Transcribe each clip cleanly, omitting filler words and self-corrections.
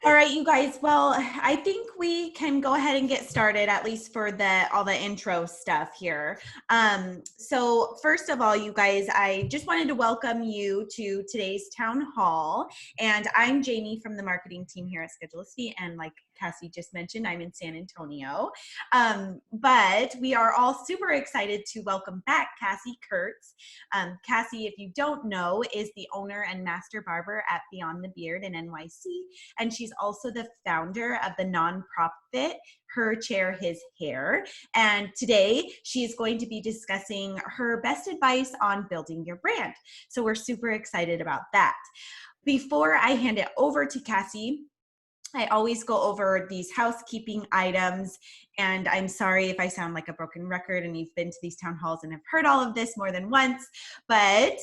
All right, you guys. Well, I think we can go ahead and get started, at least for all the intro stuff here. So first of all, you guys, I just wanted to welcome you to today's town hall. And I'm Jamie from the marketing team here at Schedulicity. And like Cassie just mentioned, I'm in San Antonio. But we are all super excited to welcome back Cassie Kurtz. Cassie, if you don't know, is the owner and master barber at Beyond the Beard in NYC. And she's also the founder of the nonprofit Her Chair, His Hair. And today she is going to be discussing her best advice on building your brand. So we're super excited about that. Before I hand it over to Cassie, I always go over these housekeeping items, and I'm sorry if I sound like a broken record and you've been to these town halls and have heard all of this more than once, but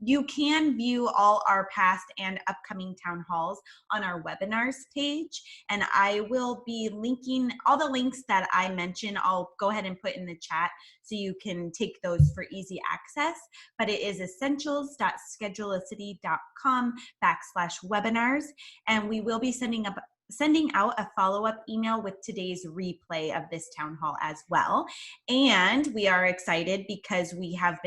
you can view all our past and upcoming town halls on our webinars page, and I will be linking all the links that I mentioned. I'll go ahead and put in the chat so you can take those for easy access, but it is essentials.schedulicity.com/webinars, and we will be sending out a follow-up email with today's replay of this town hall as well. And we are excited because we have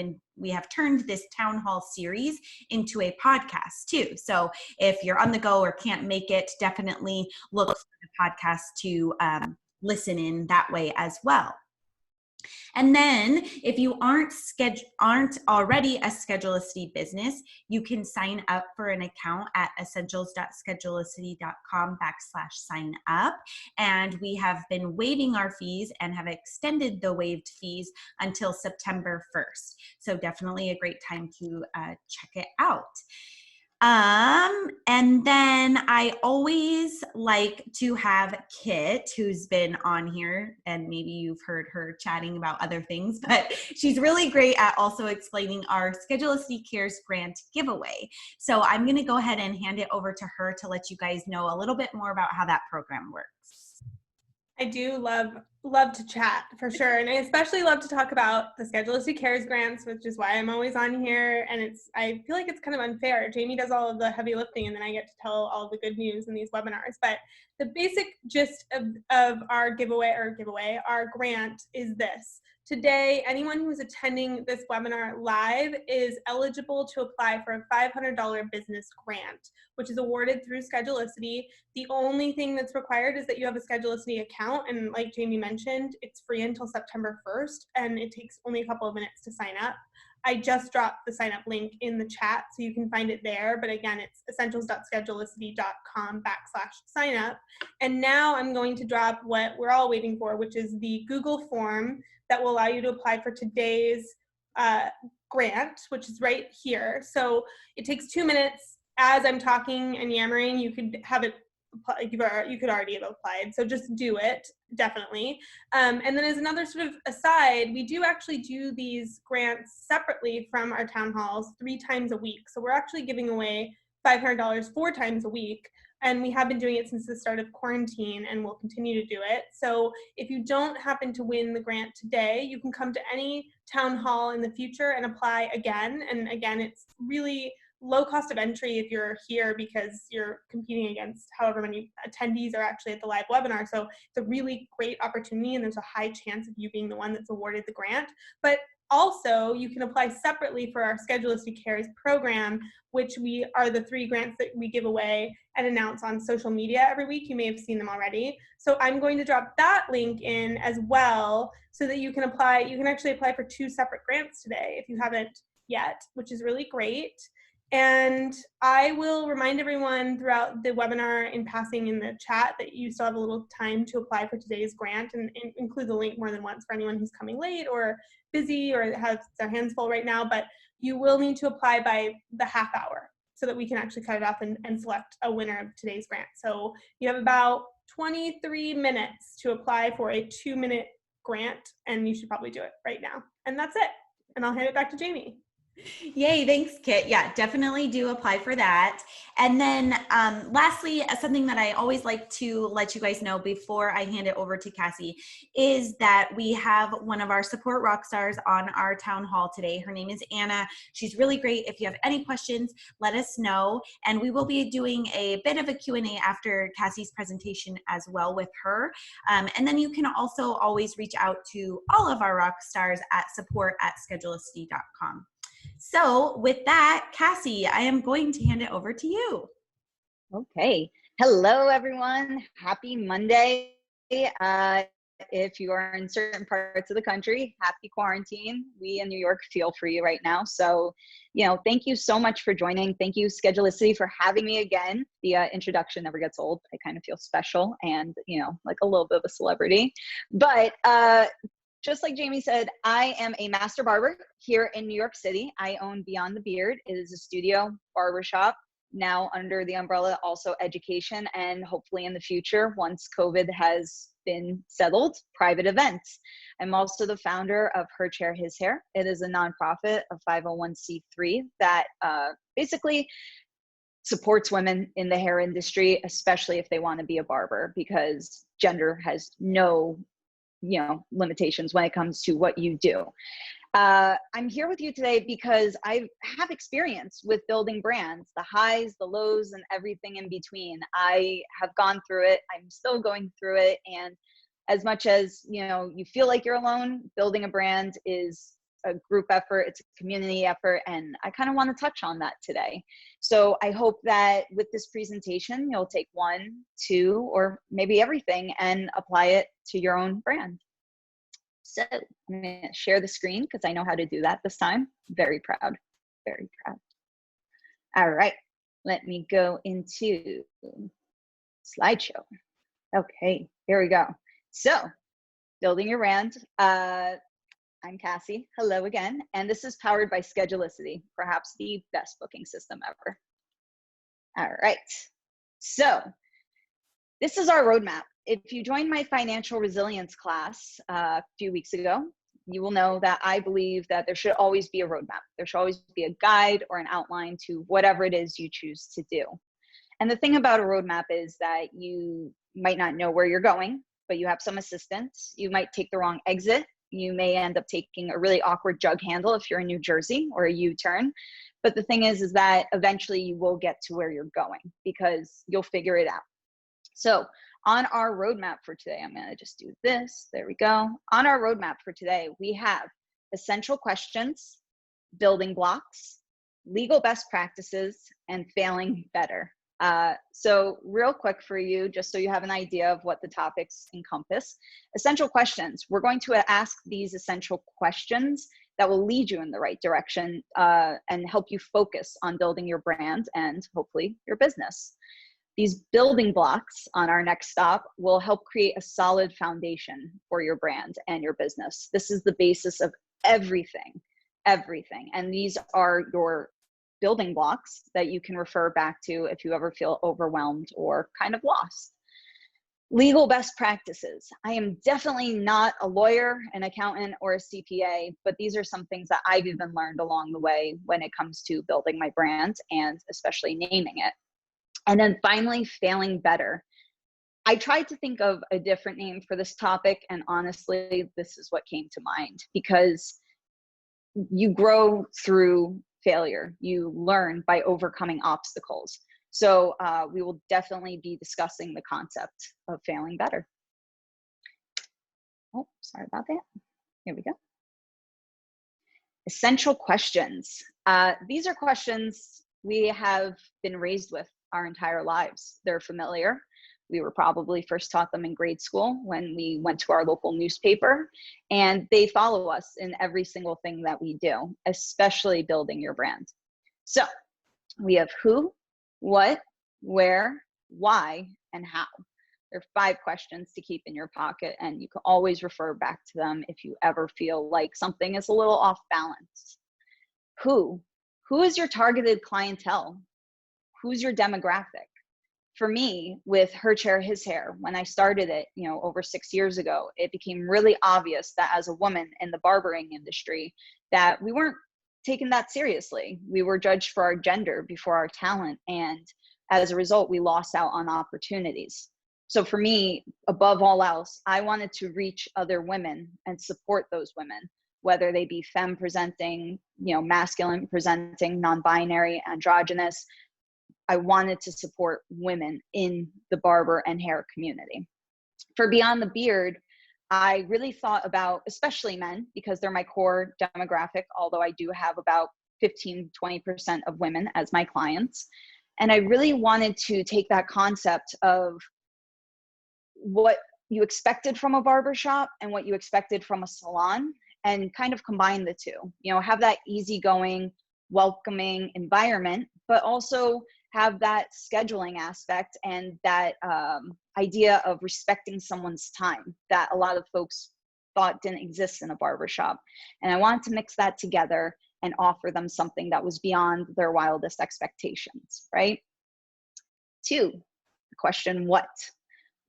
turned this town hall series into a podcast too. So if you're on the go or can't make it, definitely look for the podcast to listen in that way as well. And then if you aren't already a Schedulicity business, you can sign up for an account at essentials.schedulicity.com/sign up. And we have been waiving our fees and have extended the waived fees until September 1st. So definitely a great time to check it out. And then I always like to have Kit, who's been on here, and maybe you've heard her chatting about other things, but she's really great at also explaining our Schedulicity Cares grant giveaway. So I'm going to go ahead and hand it over to her to let you guys know a little bit more about how that program works. I do love to chat for sure. And I especially love to talk about the Schedulicity Cares grants, which is why I'm always on here. And I feel like it's kind of unfair. Jamie does all of the heavy lifting and then I get to tell all the good news in these webinars. But the basic gist of our our grant is this. Today, anyone who is attending this webinar live is eligible to apply for a $500 business grant, which is awarded through Schedulicity. The only thing that's required is that you have a Schedulicity account, and like Jamie mentioned, it's free until September 1st, and it takes only a couple of minutes to sign up. I just dropped the sign up link in the chat, so you can find it there. But again, it's essentials.schedulicity.com/sign up. And now I'm going to drop what we're all waiting for, which is the Google form that will allow you to apply for today's grant, which is right here. So it takes 2 minutes. As I'm talking and yammering, you could have it. You could already have applied, so just do it, definitely. And then as another sort of aside, we do actually do these grants separately from our town halls 3 times a week. So we're actually giving away $500 4 times a week, and we have been doing it since the start of quarantine, and we'll continue to do it. So if you don't happen to win the grant today, you can come to any town hall in the future and apply again. And again, it's really low cost of entry if you're here because you're competing against however many attendees are actually at the live webinar. So it's a really great opportunity, and there's a high chance of you being the one that's awarded the grant. But also, you can apply separately for our Schedulicity Cares program, which are the 3 grants that we give away and announce on social media every week. You may have seen them already. So I'm going to drop that link in as well so that you can apply. You can actually apply for 2 separate grants today if you haven't yet, which is really great. And I will remind everyone throughout the webinar in passing in the chat that you still have a little time to apply for today's grant, and include the link more than once for anyone who's coming late or busy or has their hands full right now. But you will need to apply by the half hour so that we can actually cut it off and select a winner of today's grant. So you have about 23 minutes to apply for a 2-minute grant, and you should probably do it right now. And that's it. And I'll hand it back to Jamie. Yay, thanks, Kit. Yeah, definitely do apply for that. And then lastly, something that I always like to let you guys know before I hand it over to Cassie is that we have one of our support rock stars on our town hall today. Her name is Anna. She's really great. If you have any questions, let us know. And we will be doing a bit of a Q&A after Cassie's presentation as well with her. And then you can also always reach out to all of our rock stars at support@schedulicity.com. So with that, Cassie, I am going to hand it over to you. Okay. Hello, everyone. Happy Monday. If you are in certain parts of the country, happy quarantine. We in New York feel for you right now. So, thank you so much for joining. Thank you, Schedulicity, for having me again. The introduction never gets old. I kind of feel special and, like a little bit of a celebrity. But just like Jamie said, I am a master barber here in New York City. I own Beyond the Beard. It is a studio barbershop, now under the umbrella also education, and hopefully in the future, once COVID has been settled, private events. I'm also the founder of Her Chair, His Hair. It is a nonprofit, a 501c3 that basically supports women in the hair industry, especially if they want to be a barber, because gender has no limitations when it comes to what you do. I'm here with you today because I have experience with building brands, the highs, the lows, and everything in between. I have gone through it. I'm still going through it. And as much as, you feel like you're alone, building a brand is a group effort. It's a community effort. And I kind of want to touch on that today. So I hope that with this presentation, you'll take one, two, or maybe everything and apply it to your own brand. So I'm going to share the screen because I know how to do that this time. Very proud, very proud. All right, let me go into slideshow. Okay, here we go. So building your brand. I'm Cassie. Hello again. And this is powered by Schedulicity, perhaps the best booking system ever. All right. So this is our roadmap. If you joined my financial resilience class a few weeks ago, you will know that I believe that there should always be a roadmap. There should always be a guide or an outline to whatever it is you choose to do. And the thing about a roadmap is that you might not know where you're going, but you have some assistance. You might take the wrong exit. You may end up taking a really awkward jug handle if you're in New Jersey, or a U-turn. But the thing is that eventually you will get to where you're going because you'll figure it out. So on our roadmap for today, I'm going to just do this. There we go. On our roadmap for today, we have essential questions, building blocks, legal best practices, and failing better. So real quick for you, just so you have an idea of what the topics encompass. Essential questions. We're going to ask these essential questions that will lead you in the right direction and help you focus on building your brand and hopefully your business. These building blocks on our next stop will help create a solid foundation for your brand and your business. This is the basis of everything. And these are your building blocks that you can refer back to if you ever feel overwhelmed or kind of lost. Legal best practices. I am definitely not a lawyer, an accountant, or a CPA, but these are some things that I've even learned along the way when it comes to building my brand and especially naming it. And then finally, failing better. I tried to think of a different name for this topic, and honestly, this is what came to mind because you grow through failure. You learn by overcoming obstacles. So we will definitely be discussing the concept of failing better. Oh, sorry about that. Here we go. Essential questions. These are questions we have been raised with our entire lives. They're familiar. We were probably first taught them in grade school when we went to our local newspaper, and they follow us in every single thing that we do, especially building your brand. So we have who, what, where, why, and how. There are 5 questions to keep in your pocket, and you can always refer back to them if you ever feel like something is a little off balance. Who is your targeted clientele? Who's your demographic? For me, with Her Chair, His Hair, when I started it, over 6 years ago, it became really obvious that as a woman in the barbering industry, that we weren't taken that seriously. We were judged for our gender before our talent. And as a result, we lost out on opportunities. So for me, above all else, I wanted to reach other women and support those women, whether they be femme presenting, masculine presenting, non-binary, androgynous. I wanted to support women in the barber and hair community. For Beyond the Beard, I really thought about, especially men, because they're my core demographic, although I do have about 15-20% of women as my clients. And I really wanted to take that concept of what you expected from a barbershop and what you expected from a salon and kind of combine the two, have that easygoing, welcoming environment, but also have that scheduling aspect and that idea of respecting someone's time that a lot of folks thought didn't exist in a barbershop. And I wanted to mix that together and offer them something that was beyond their wildest expectations, right? 2, the question, what?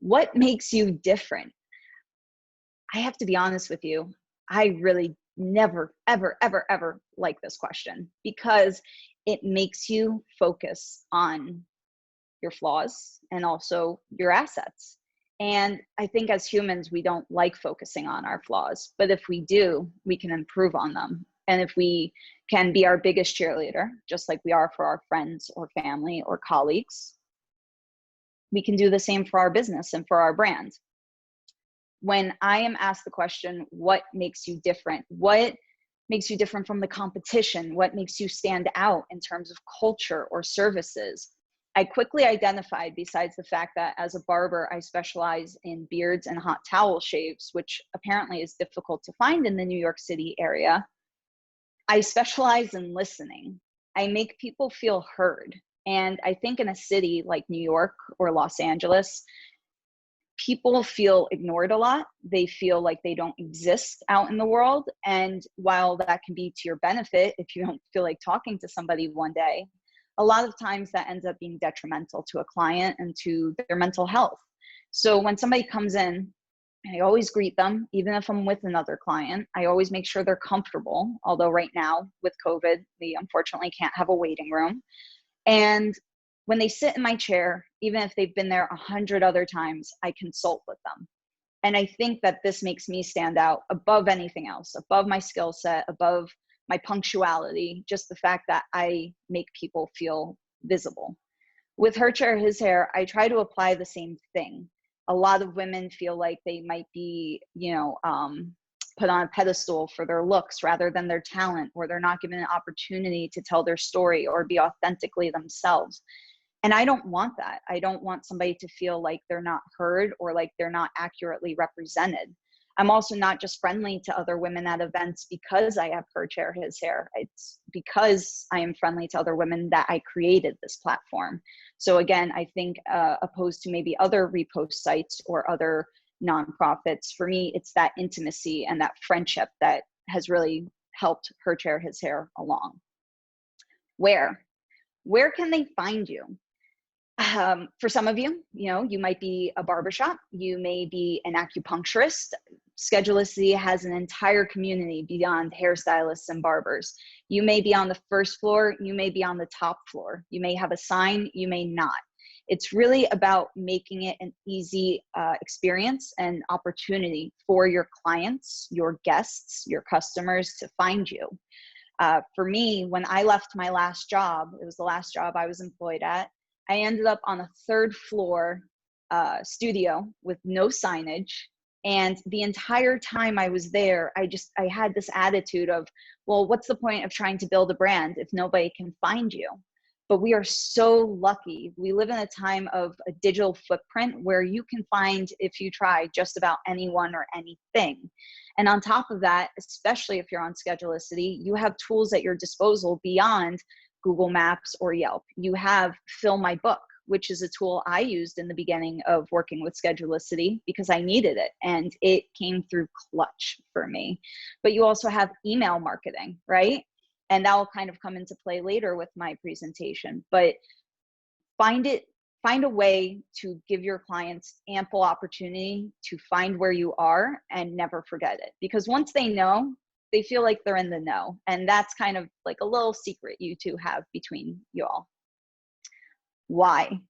What makes you different? I have to be honest with you. I really never, ever, ever, ever like this question because it makes you focus on your flaws and also your assets. And I think as humans, we don't like focusing on our flaws, but if we do, we can improve on them. And if we can be our biggest cheerleader, just like we are for our friends or family or colleagues, we can do the same for our business and for our brand. When I am asked the question, what makes you different? What makes you different from the competition? What makes you stand out in terms of culture or services? I quickly identified, besides the fact that as a barber, I specialize in beards and hot towel shaves, which apparently is difficult to find in the New York City area. I specialize in listening. I make people feel heard. And I think in a city like New York or Los Angeles, people feel ignored a lot. They feel like they don't exist out in the world. And while that can be to your benefit, if you don't feel like talking to somebody one day, a lot of times that ends up being detrimental to a client and to their mental health. So when somebody comes in, I always greet them, even if I'm with another client. I always make sure they're comfortable. Although right now with COVID, we unfortunately can't have a waiting room. And when they sit in my chair, even if they've been there 100 other times, I consult with them. And I think that this makes me stand out above anything else, above my skill set, above my punctuality, just the fact that I make people feel visible. With Her Chair, His Hair, I try to apply the same thing. A lot of women feel like they might be, put on a pedestal for their looks rather than their talent, or they're not given an opportunity to tell their story or be authentically themselves. And I don't want that. I don't want somebody to feel like they're not heard or like they're not accurately represented. I'm also not just friendly to other women at events because I have Her Chair, His Hair. It's because I am friendly to other women that I created this platform. So again, I think opposed to maybe other repost sites or other nonprofits, for me, it's that intimacy and that friendship that has really helped Her Chair, His Hair along. Where can they find you? For some of you, you might be a barbershop, you may be an acupuncturist. Schedulicity has an entire community beyond hairstylists and barbers. You may be on the first floor, you may be on the top floor. You may have a sign, you may not. It's really about making it an easy experience and opportunity for your clients, your guests, your customers to find you. For me, when I left my last job, it was the last job I was employed at, I ended up on a 3rd floor studio with no signage. And the entire time I was there, I had this attitude of, well, what's the point of trying to build a brand if nobody can find you? But we are so lucky. We live in a time of a digital footprint where you can find, if you try, just about anyone or anything. And on top of that, especially if you're on Schedulicity, you have tools at your disposal beyond Google Maps or Yelp. You have Fill My Book, which is a tool I used in the beginning of working with Schedulicity because I needed it and it came through clutch for me. But you also have email marketing, right? And that will kind of come into play later with my presentation. But find a way to give your clients ample opportunity to find where you are and never forget it. Because once they know, they feel like they're in the know. And that's kind of like a little secret you two have between you all. Why?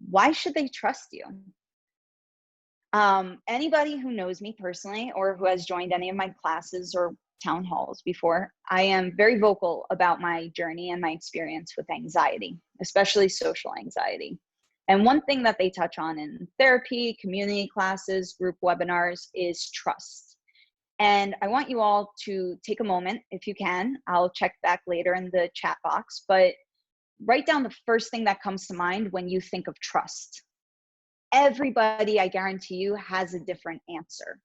Why should they trust you? Anybody who knows me personally or who has joined any of my classes or town halls before, I am very vocal about my journey and my experience with anxiety, especially social anxiety. And one thing that they touch on in therapy, community classes, group webinars is trust. And I want you all to take a moment, if you can. I'll check back later in the chat box, but write down the first thing that comes to mind when you think of trust. Everybody, I guarantee you, has a different answer.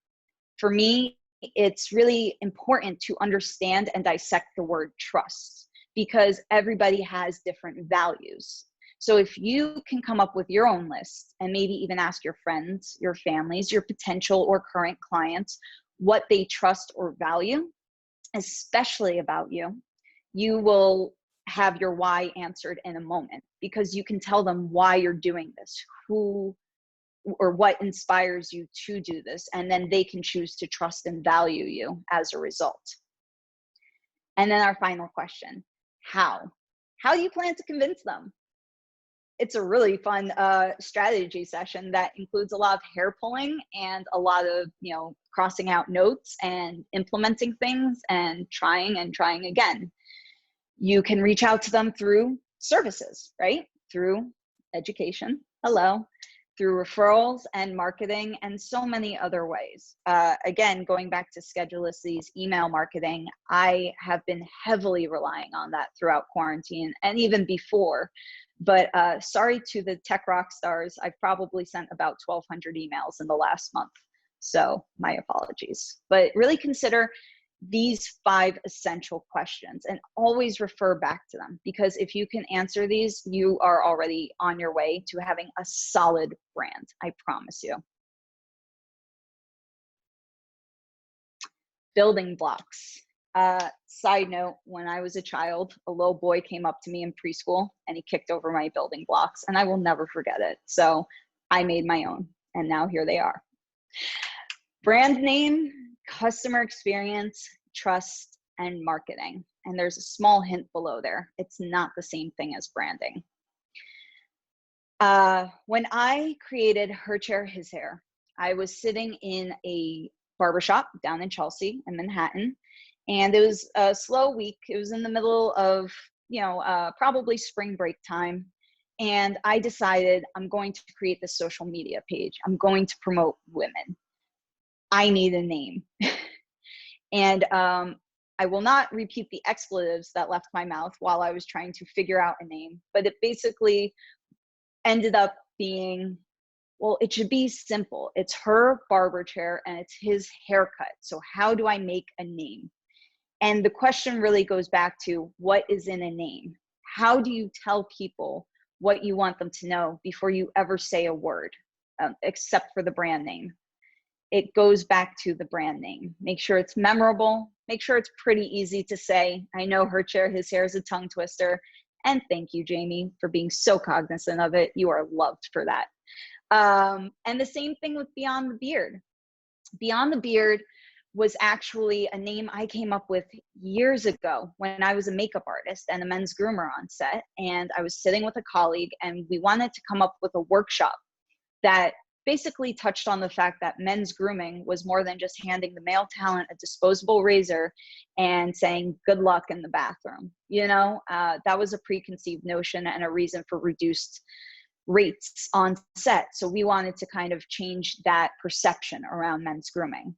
For me, it's really important to understand and dissect the word trust because everybody has different values. So if you can come up with your own list and maybe even ask your friends, your families, your potential or current clients what they trust or value, especially about you, you will have your why answered in a moment because you can tell them why you're doing this, who or what inspires you to do this, and then they can choose to trust and value you as a result. And then our final question, how? How do you plan to convince them? It's a really fun strategy session that includes a lot of hair pulling and a lot of, crossing out notes and implementing things and trying again. You can reach out to them through services, right? Through education, through referrals and marketing and so many other ways. Again, going back to Schedulicity email marketing, I have been heavily relying on that throughout quarantine and even before. But sorry to the tech rock stars, I've probably sent about 1,200 emails in the last month. So my apologies. But really consider these 5 essential questions and always refer back to them because if you can answer these, you are already on your way to having a solid brand, I promise you. Building blocks. Side note, when I was a child, a little boy came up to me in preschool and he kicked over my building blocks and I will never forget it. So I made my own and now here they are. Brand name, customer experience, trust, and marketing. And there's a small hint below there. It's not the same thing as branding. When I created Her Chair, His Hair, I was sitting in a barbershop down in Chelsea in Manhattan. And it was a slow week. It was in the middle of, probably spring break time. And I decided I'm going to create this social media page. I'm going to promote women. I need a name. And I will not repeat the expletives that left my mouth while I was trying to figure out a name, but it basically ended up being, well, it should be simple. It's her barber chair and it's his haircut. So how do I make a name? And the question really goes back to what is in a name? How do you tell people what you want them to know before you ever say a word, except for the brand name? It goes back to the brand name. Make sure it's memorable. Make sure it's pretty easy to say. I know Her Chair, His Hair is a tongue twister. And thank you, Jamie, for being so cognizant of it. You are loved for that. And the same thing with Beyond the Beard. Beyond the Beard was actually a name I came up with years ago when I was a makeup artist and a men's groomer on set. And I was sitting with a colleague and we wanted to come up with a workshop that basically touched on the fact that men's grooming was more than just handing the male talent a disposable razor and saying good luck in the bathroom. That was a preconceived notion and a reason for reduced rates on set. So we wanted to kind of change that perception around men's grooming.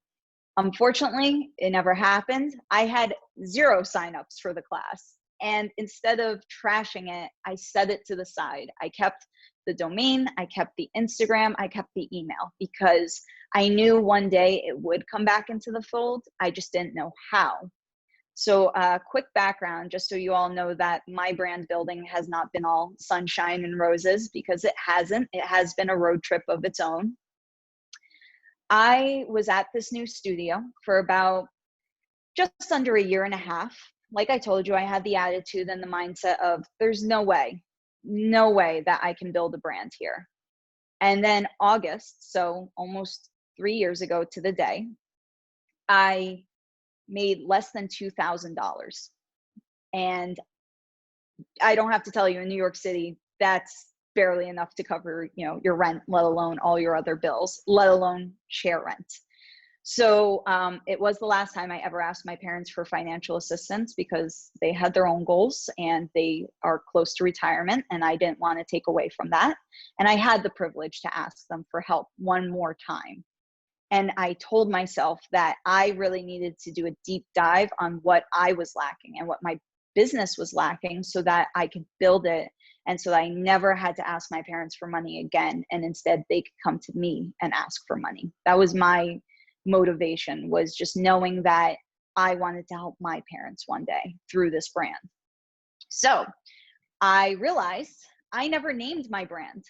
Unfortunately, it never happened. I had 0 signups for the class. And instead of trashing it, I set it to the side. I kept the domain, I kept the Instagram, I kept the email because I knew one day it would come back into the fold. I just didn't know how. So quick background, just so you all know that my brand building has not been all sunshine and roses because it hasn't. It has been a road trip of its own. I was at this new studio for about just under a year and a half. Like I told you, I had the attitude and the mindset of there's no way that I can build a brand here. And then August, so almost 3 years ago to the day, I made less than $2,000. And I don't have to tell you, in New York City, that's barely enough to cover, your rent, let alone all your other bills, let alone share rent. So it was the last time I ever asked my parents for financial assistance, because they had their own goals and they are close to retirement, and I didn't want to take away from that. And I had the privilege to ask them for help one more time. And I told myself that I really needed to do a deep dive on what I was lacking and what my business was lacking, so that I could build it, and so that I never had to ask my parents for money again, and instead they could come to me and ask for money. That was my motivation, was just knowing that I wanted to help my parents one day through this brand. So I realized I never named my brand.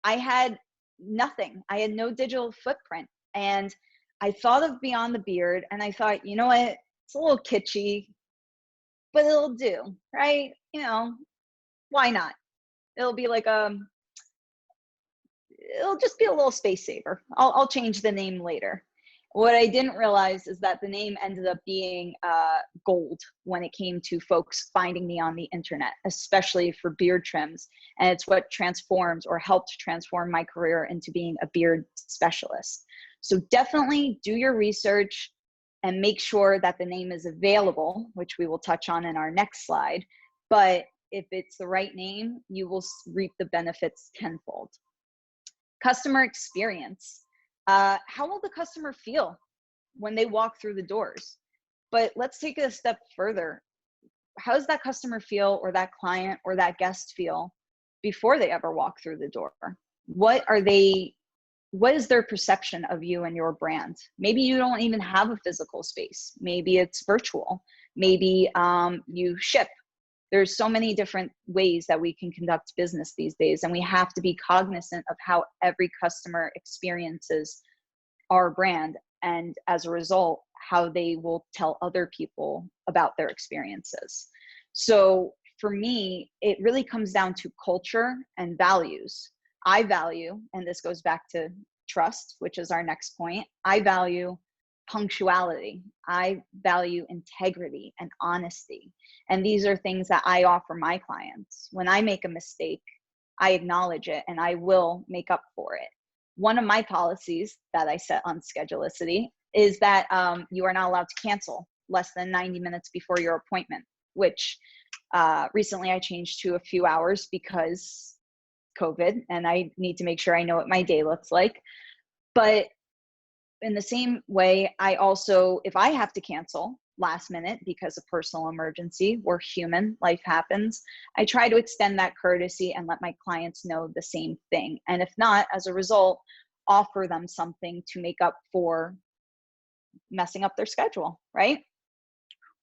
I had nothing. I had no digital footprint. And I thought of Beyond the Beard, and I thought, you know what? It's a little kitschy, but it'll do, right? Why not? It'll be like it'll just be a little space saver. I'll change the name later. What I didn't realize is that the name ended up being gold when it came to folks finding me on the internet, especially for beard trims. And it's what transforms, or helped transform, my career into being a beard specialist. So definitely do your research and make sure that the name is available, which we will touch on in our next slide. But if it's the right name, you will reap the benefits tenfold. Customer experience. How will the customer feel when they walk through the doors? But let's take it a step further. How does that customer feel, or that client or that guest feel, before they ever walk through the door? What is their perception of you and your brand? Maybe you don't even have a physical space. Maybe it's virtual. Maybe you ship. There's so many different ways that we can conduct business these days, and we have to be cognizant of how every customer experiences our brand, and as a result, how they will tell other people about their experiences. So for me, it really comes down to culture and values. I value, and this goes back to trust, which is our next point, I value punctuality. I value integrity and honesty. And these are things that I offer my clients. When I make a mistake, I acknowledge it, and I will make up for it. One of my policies that I set on Schedulicity is that you are not allowed to cancel less than 90 minutes before your appointment, which recently I changed to a few hours because COVID, and I need to make sure I know what my day looks like. But in the same way, I also, if I have to cancel last minute because of personal emergency, we're human, life happens, I try to extend that courtesy and let my clients know the same thing. And if not, as a result, offer them something to make up for messing up their schedule, right?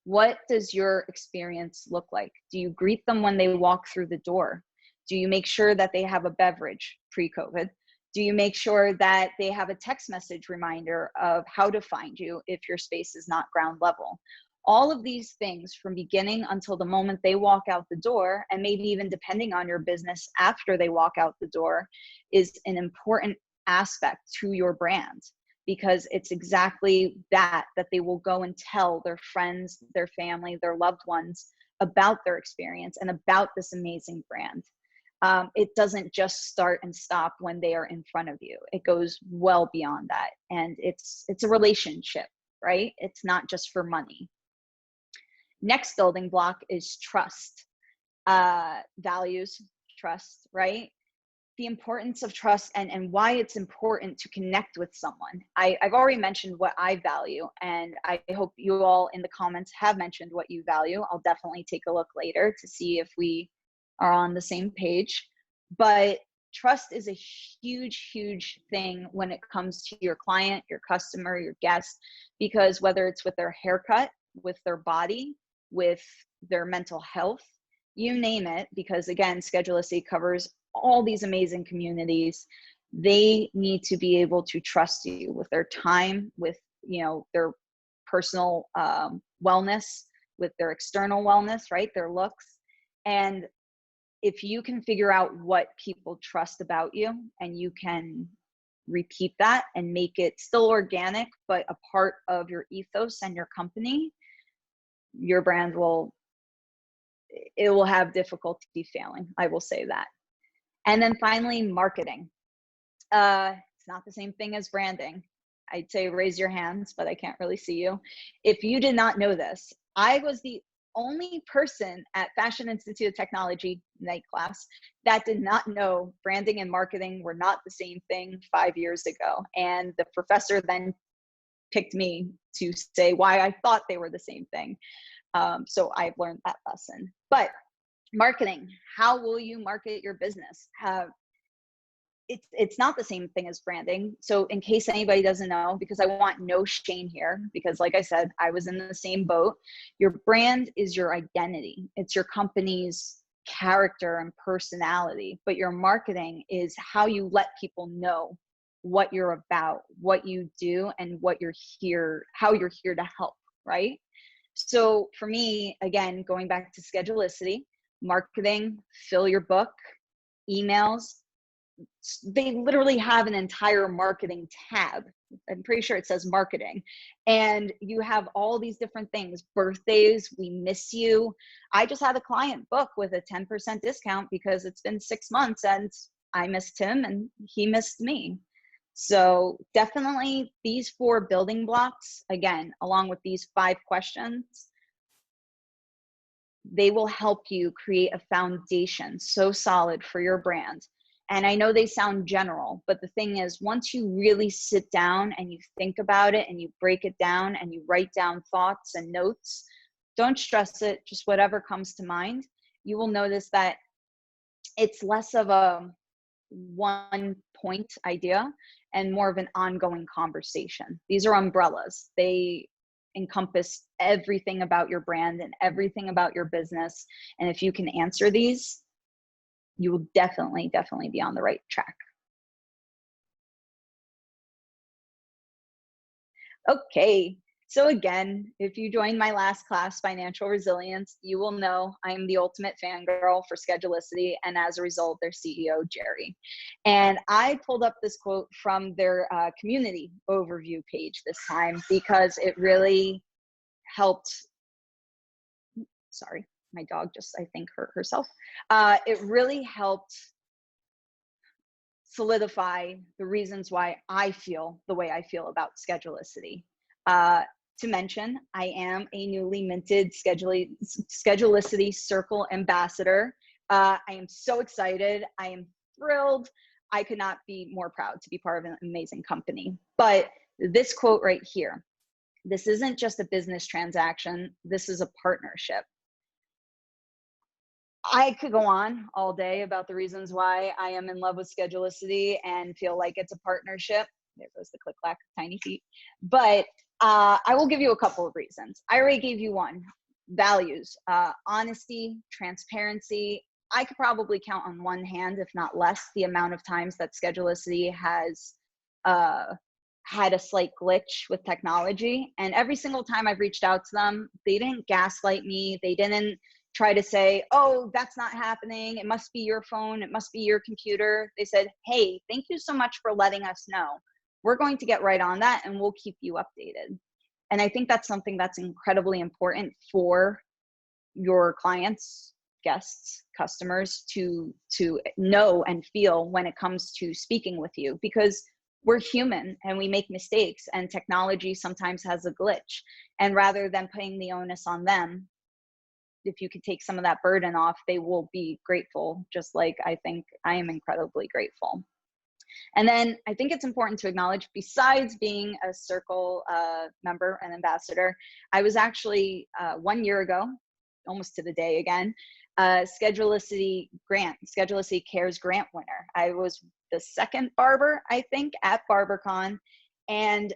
What does your experience look like? Do you greet them when they walk through the door? Do you make sure that they have a beverage pre-COVID? Do you make sure that they have a text message reminder of how to find you if your space is not ground level? All of these things, from beginning until the moment they walk out the door, and maybe even depending on your business after they walk out the door, is an important aspect to your brand, because it's exactly that they will go and tell their friends, their family, their loved ones about their experience and about this amazing brand. It doesn't just start and stop when they are in front of you. It goes well beyond that. And it's a relationship, right? It's not just for money. Next building block is trust. Values, trust, right? The importance of trust and why it's important to connect with someone. I've already mentioned what I value, and I hope you all in the comments have mentioned what you value. I'll definitely take a look later to see if we are on the same page. But trust is a huge, huge thing when it comes to your client, your customer, your guest, because whether it's with their haircut, with their body, with their mental health, you name it, because again, Schedulicity covers all these amazing communities. They need to be able to trust you with their time, with their personal wellness, with their external wellness, right? Their looks. And if you can figure out what people trust about you, and you can repeat that and make it still organic, but a part of your ethos and your company, your brand will have difficulty failing. I will say that. And then finally, marketing. It's not the same thing as branding. I'd say raise your hands, but I can't really see you. If you did not know this, I was the only person at Fashion Institute of Technology night class that did not know branding and marketing were not the same thing 5 years ago. And the professor then picked me to say why I thought they were the same thing. So I've learned that lesson. But marketing, how will you market your business? It's not the same thing as branding. So in case anybody doesn't know, because I want no shame here, because like I said, I was in the same boat. Your brand is your identity. It's your company's character and personality, but your marketing is how you let people know what you're about, what you do, and what you're here, how you're here to help, right? So for me, again, going back to Schedulicity, marketing, fill your book, emails, they literally have an entire marketing tab. I'm pretty sure it says marketing. And you have all these different things. Birthdays, we miss you. I just had a client book with a 10% discount because it's been 6 months and I missed him and he missed me. So definitely these 4 building blocks, again, along with these 5 questions, they will help you create a foundation so solid for your brand. And I know they sound general, but the thing is, once you really sit down and you think about it and you break it down and you write down thoughts and notes, don't stress it, just whatever comes to mind, you will notice that it's less of a one point idea and more of an ongoing conversation. These are umbrellas. They encompass everything about your brand and everything about your business. And if you can answer these, you will definitely be on the right track. Okay, so again, if you joined my last class, Financial Resilience, you will know I'm the ultimate fangirl for Schedulicity, and as a result, their CEO, Jerry. And I pulled up this quote from their community overview page this time because it really helped. Sorry. My dog just, I think, hurt herself. It really helped solidify the reasons why I feel the way I feel about Schedulicity. To mention, I am a newly minted Schedulicity Circle Ambassador. I am so excited. I am thrilled. I could not be more proud to be part of an amazing company. But this quote right here, this isn't just a business transaction. This is a partnership. I could go on all day about the reasons why I am in love with Schedulicity and feel like it's a partnership. There goes the click-clack, tiny feet. But I will give you a couple of reasons. I already gave you one. Values, honesty, transparency. I could probably count on one hand, if not less, the amount of times that Schedulicity has had a slight glitch with technology. And every single time I've reached out to them, they didn't gaslight me. They didn't try to say, oh, that's not happening. It must be your phone. It must be your computer. They said, hey, thank you so much for letting us know. We're going to get right on that and we'll keep you updated. And I think that's something that's incredibly important for your clients, guests, customers to know and feel when it comes to speaking with you, because we're human and we make mistakes and technology sometimes has a glitch. And rather than putting the onus on them, if you could take some of that burden off, they will be grateful, just like I think I am incredibly grateful. And then I think it's important to acknowledge, besides being a Circle member and ambassador, I was actually 1 year ago, almost to the day again, Schedulicity Cares grant winner. I was the second barber, I think, at BarberCon. And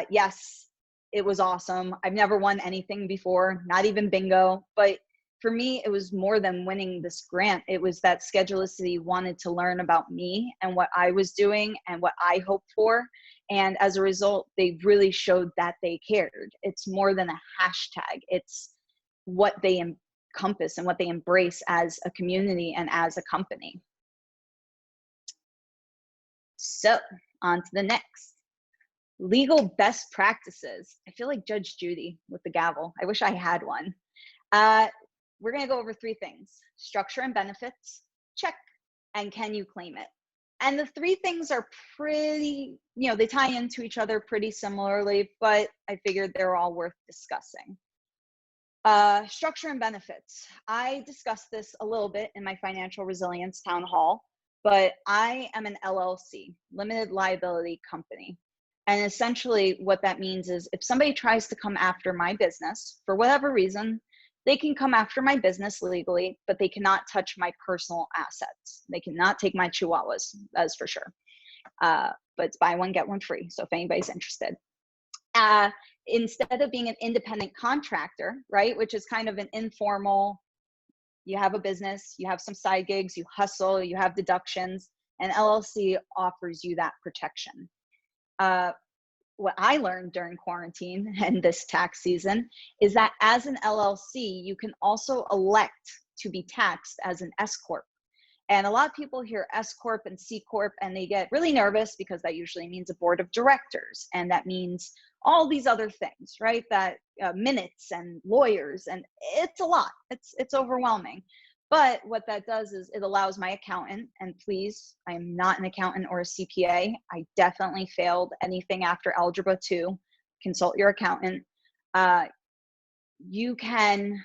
yes, it was awesome. I've never won anything before, not even bingo, but for me, it was more than winning this grant. It was that Schedulicity wanted to learn about me and what I was doing and what I hoped for. And as a result, they really showed that they cared. It's more than a hashtag. It's what they encompass and what they embrace as a community and as a company. So on to the next. Legal best practices. I feel like Judge Judy with the gavel. I wish I had one. We're going to go over 3 things: structure and benefits, check, and can you claim it? And the 3 things are pretty, they tie into each other pretty similarly, but I figured they're all worth discussing. Structure and benefits. I discussed this a little bit in my financial resilience town hall, but I am an LLC, limited liability company. And essentially what that means is if somebody tries to come after my business for whatever reason, they can come after my business legally, but they cannot touch my personal assets. They cannot take my chihuahuas, that's for sure. But it's buy one, get one free. So if anybody's interested. Instead of being an independent contractor, right, which is kind of an informal, you have a business, you have some side gigs, you hustle, you have deductions, and LLC offers you that protection. What I learned during quarantine and this tax season is that as an LLC, you can also elect to be taxed as an S Corp. And a lot of people hear S Corp and C Corp and they get really nervous because that usually means a board of directors. And that means all these other things, right? That minutes and lawyers, and it's a lot. It's overwhelming. But what that does is it allows my accountant, and please, I am not an accountant or a CPA. I definitely failed anything after Algebra 2. Consult your accountant. You can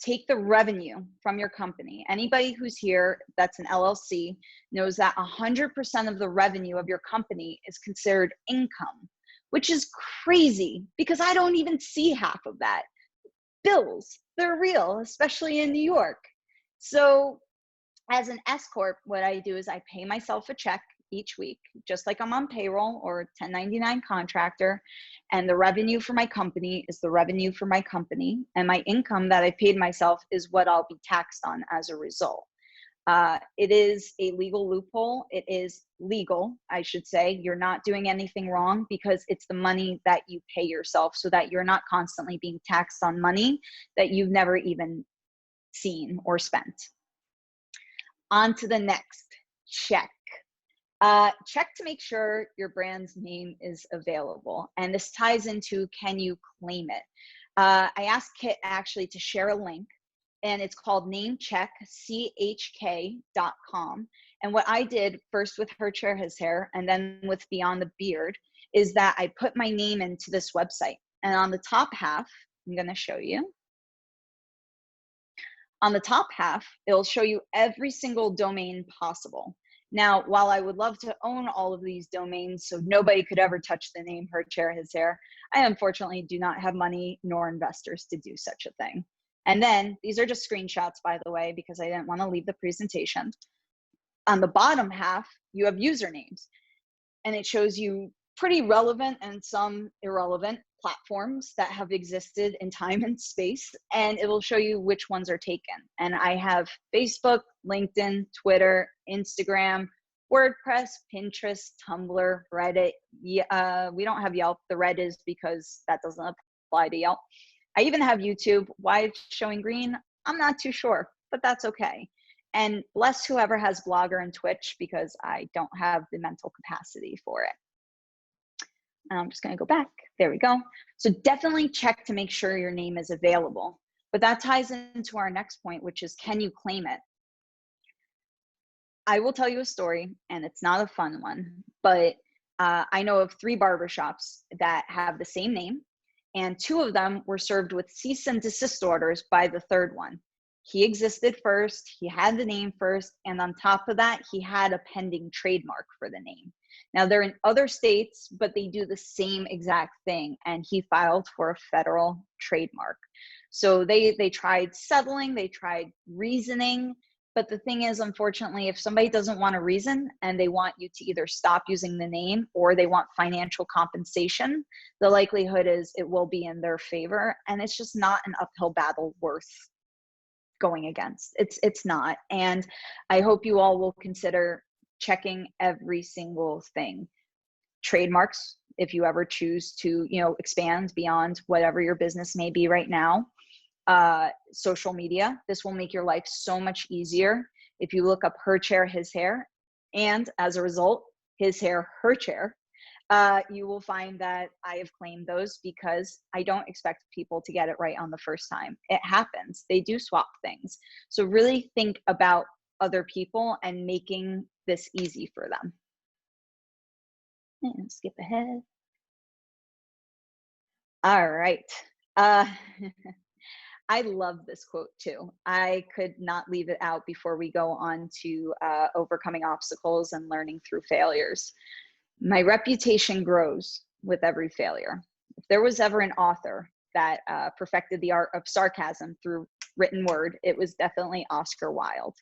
take the revenue from your company. Anybody who's here that's an LLC knows that 100% of the revenue of your company is considered income, which is crazy because I don't even see half of that. Bills, they're real, especially in New York. So as an S Corp, what I do is I pay myself a check each week, just like I'm on payroll or 1099 contractor. And the revenue for my company is the revenue for my company. And my income that I paid myself is what I'll be taxed on as a result. It is a legal loophole. It is legal, I should say. You're not doing anything wrong because it's the money that you pay yourself so that you're not constantly being taxed on money that you've never even seen or spent. On to the next, check. Check to make sure your brand's name is available. And this ties into, can you claim it? I asked Kit actually to share a link, and it's called namechk.com. And what I did first with Her Chair, His Hair, and then with Beyond the Beard, is that I put my name into this website. And on the top half, I'm going to show you. On the top half, it'll show you every single domain possible. Now, while I would love to own all of these domains so nobody could ever touch the name Her Chair, His Hair, I unfortunately do not have money nor investors to do such a thing. And then these are just screenshots, by the way, because I didn't want to leave the presentation. On the bottom half, you have usernames, and it shows you pretty relevant and some irrelevant platforms that have existed in time and space, and it will show you which ones are taken. And I have Facebook, LinkedIn, Twitter, Instagram, WordPress, Pinterest, Tumblr, Reddit. We don't have Yelp. The red is because that doesn't apply to Yelp. I even have YouTube. Why it's showing green, I'm not too sure, but that's okay. And bless whoever has Blogger and Twitch because I don't have the mental capacity for it. I'm just going to go back. There we go. So definitely check to make sure your name is available. But that ties into our next point, which is, can you claim it? I will tell you a story, and it's not a fun one, but I know of 3 barbershops that have the same name, and 2 of them were served with cease and desist orders by the 3rd one. He existed first, he had the name first, and on top of that, he had a pending trademark for the name. Now, they're in other states, but they do the same exact thing, and he filed for a federal trademark. So they tried settling, they tried reasoning, but the thing is, unfortunately, if somebody doesn't want a reason and they want you to either stop using the name or they want financial compensation, the likelihood is it will be in their favor, and it's just not an uphill battle worth going against. It's not. And I hope you all will consider checking every single thing. Trademarks, if you ever choose to, expand beyond whatever your business may be right now. Social media, this will make your life so much easier if you look up Her Chair, His Hair. And as a result, his hair, her chair, you will find that I have claimed those because I don't expect people to get it right on the first time. It happens. They do swap things. So really think about other people and making this easy for them. And skip ahead. All right. I love this quote too. I could not leave it out before we go on to overcoming obstacles and learning through failures. My reputation grows with every failure. If there was ever an author that perfected the art of sarcasm through written word, it was definitely Oscar Wilde.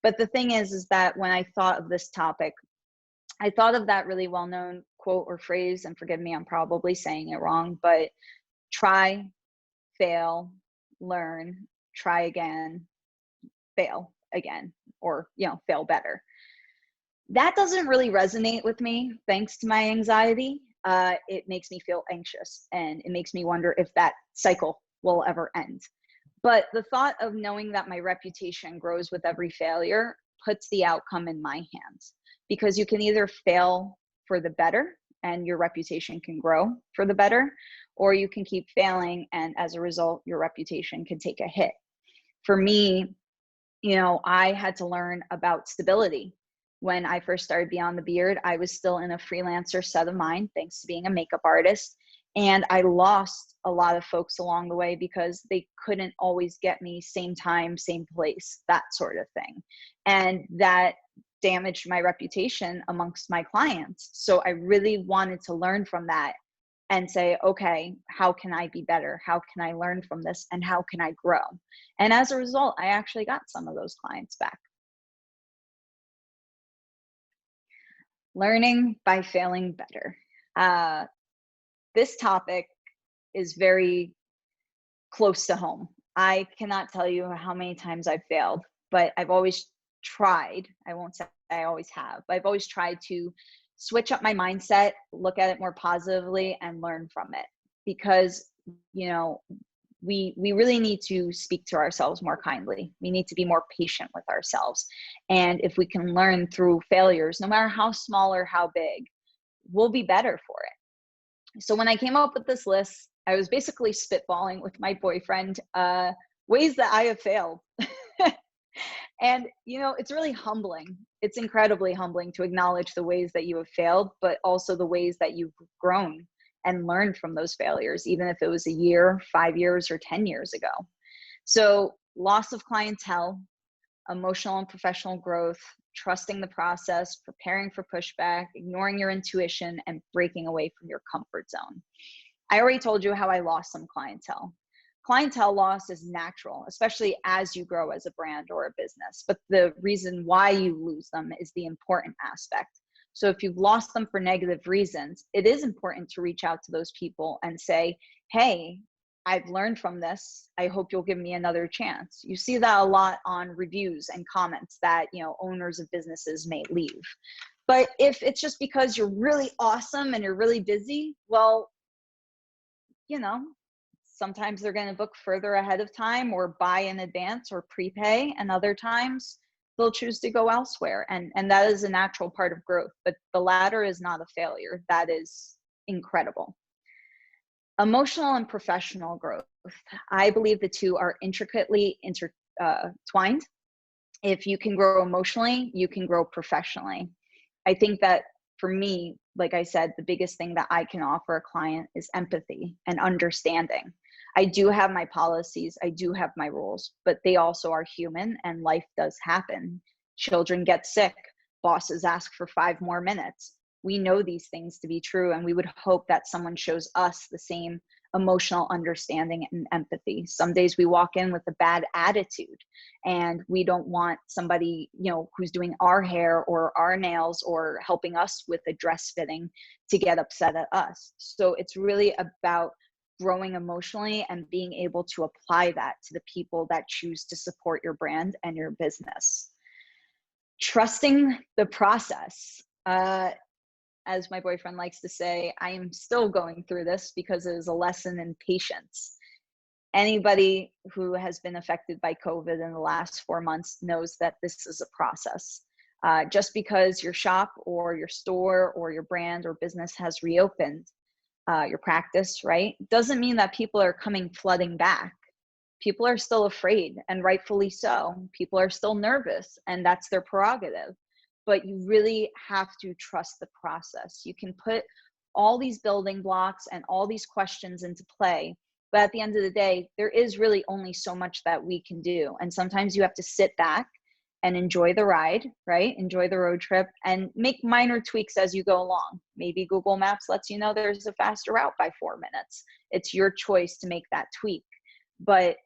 But the thing is that when I thought of this topic, I thought of that really well-known quote or phrase, and forgive me, I'm probably saying it wrong, but try, fail, learn, try again, fail again, or, fail better. That doesn't really resonate with me, thanks to my anxiety. It makes me feel anxious, and it makes me wonder if that cycle will ever end. But the thought of knowing that my reputation grows with every failure puts the outcome in my hands, because you can either fail for the better and your reputation can grow for the better, or you can keep failing and as a result, your reputation can take a hit. For me, I had to learn about stability. When I first started Beyond the Beard, I was still in a freelancer set of mind, thanks to being a makeup artist. And I lost a lot of folks along the way because they couldn't always get me same time, same place, that sort of thing. And that damaged my reputation amongst my clients. So I really wanted to learn from that and say, okay, how can I be better? How can I learn from this? And how can I grow? And as a result, I actually got some of those clients back. Learning by failing better. This topic is very close to home. I cannot tell you how many times I've failed, but I've always tried. I won't say I always have, but I've always tried to switch up my mindset, look at it more positively, and learn from it. Because, we really need to speak to ourselves more kindly. We need to be more patient with ourselves. And if we can learn through failures, no matter how small or how big, we'll be better for it. So when I came up with this list, I was basically spitballing with my boyfriend ways that I have failed. And, it's really humbling. It's incredibly humbling to acknowledge the ways that you have failed, but also the ways that you've grown and learned from those failures, even if it was a year, 5 years, or 10 years ago. So loss of clientele, emotional and professional growth, trusting the process, preparing for pushback, ignoring your intuition, and breaking away from your comfort zone. I already told you how I lost some clientele. Clientele loss is natural, especially as you grow as a brand or a business. But the reason why you lose them is the important aspect. So if you've lost them for negative reasons, it is important to reach out to those people and say, hey, I've learned from this. I hope you'll give me another chance. You see that a lot on reviews and comments that, owners of businesses may leave. But if it's just because you're really awesome and you're really busy, well, sometimes they're going to book further ahead of time or buy in advance or prepay, and other times they'll choose to go elsewhere. And that is a natural part of growth, but the latter is not a failure. That is incredible. Emotional and professional growth. I believe the two are intricately intertwined. If you can grow emotionally, you can grow professionally. I think that for me, like I said, the biggest thing that I can offer a client is empathy and understanding. I do have my policies, I do have my rules, but they also are human and life does happen. Children get sick, bosses ask for 5 more minutes. We know these things to be true, and we would hope that someone shows us the same emotional understanding and empathy. Some days we walk in with a bad attitude, and we don't want somebody, who's doing our hair or our nails or helping us with a dress fitting to get upset at us. So it's really about growing emotionally and being able to apply that to the people that choose to support your brand and your business. Trusting the process. As my boyfriend likes to say, I am still going through this because it is a lesson in patience. Anybody who has been affected by COVID in the last 4 months knows that this is a process. Just because your shop or your store or your brand or business has reopened, your practice, right, doesn't mean that people are coming flooding back. People are still afraid, and rightfully so. People are still nervous, and that's their prerogative. But you really have to trust the process. You can put all these building blocks and all these questions into play, but at the end of the day, there is really only so much that we can do. And sometimes you have to sit back and enjoy the ride, right? Enjoy the road trip and make minor tweaks as you go along. Maybe Google Maps lets you know there's a faster route by 4 minutes. It's your choice to make that tweak, but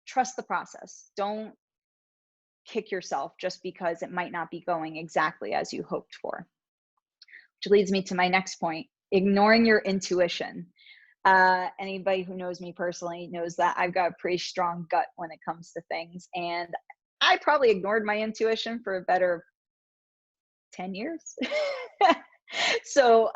trust the process. Don't kick yourself just because it might not be going exactly as you hoped for. Which leads me to my next point, ignoring your intuition. Anybody who knows me personally knows that I've got a pretty strong gut when it comes to things. And I probably ignored my intuition for a better 10 years. So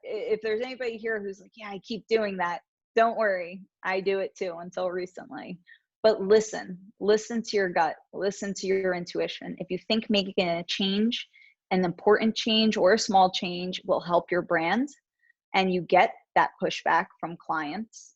if there's anybody here who's like, yeah, I keep doing that, don't worry. I do it too until recently. But listen to your gut, listen to your intuition. If you think making a change, an important change or a small change will help your brand, and you get that pushback from clients,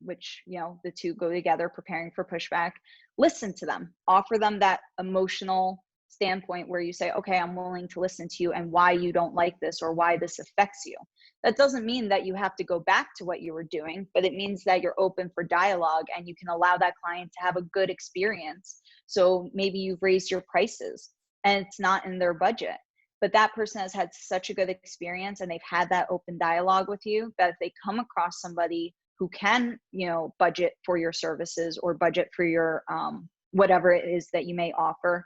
which, you know, the two go together, preparing for pushback, listen to them, offer them that emotional standpoint where you say, okay, I'm willing to listen to you and why you don't like this or why this affects you. That doesn't mean that you have to go back to what you were doing, but it means that you're open for dialogue and you can allow that client to have a good experience. So maybe you've raised your prices and it's not in their budget, but that person has had such a good experience and they've had that open dialogue with you that if they come across somebody who can, you know, budget for your services or budget for your whatever it is that you may offer,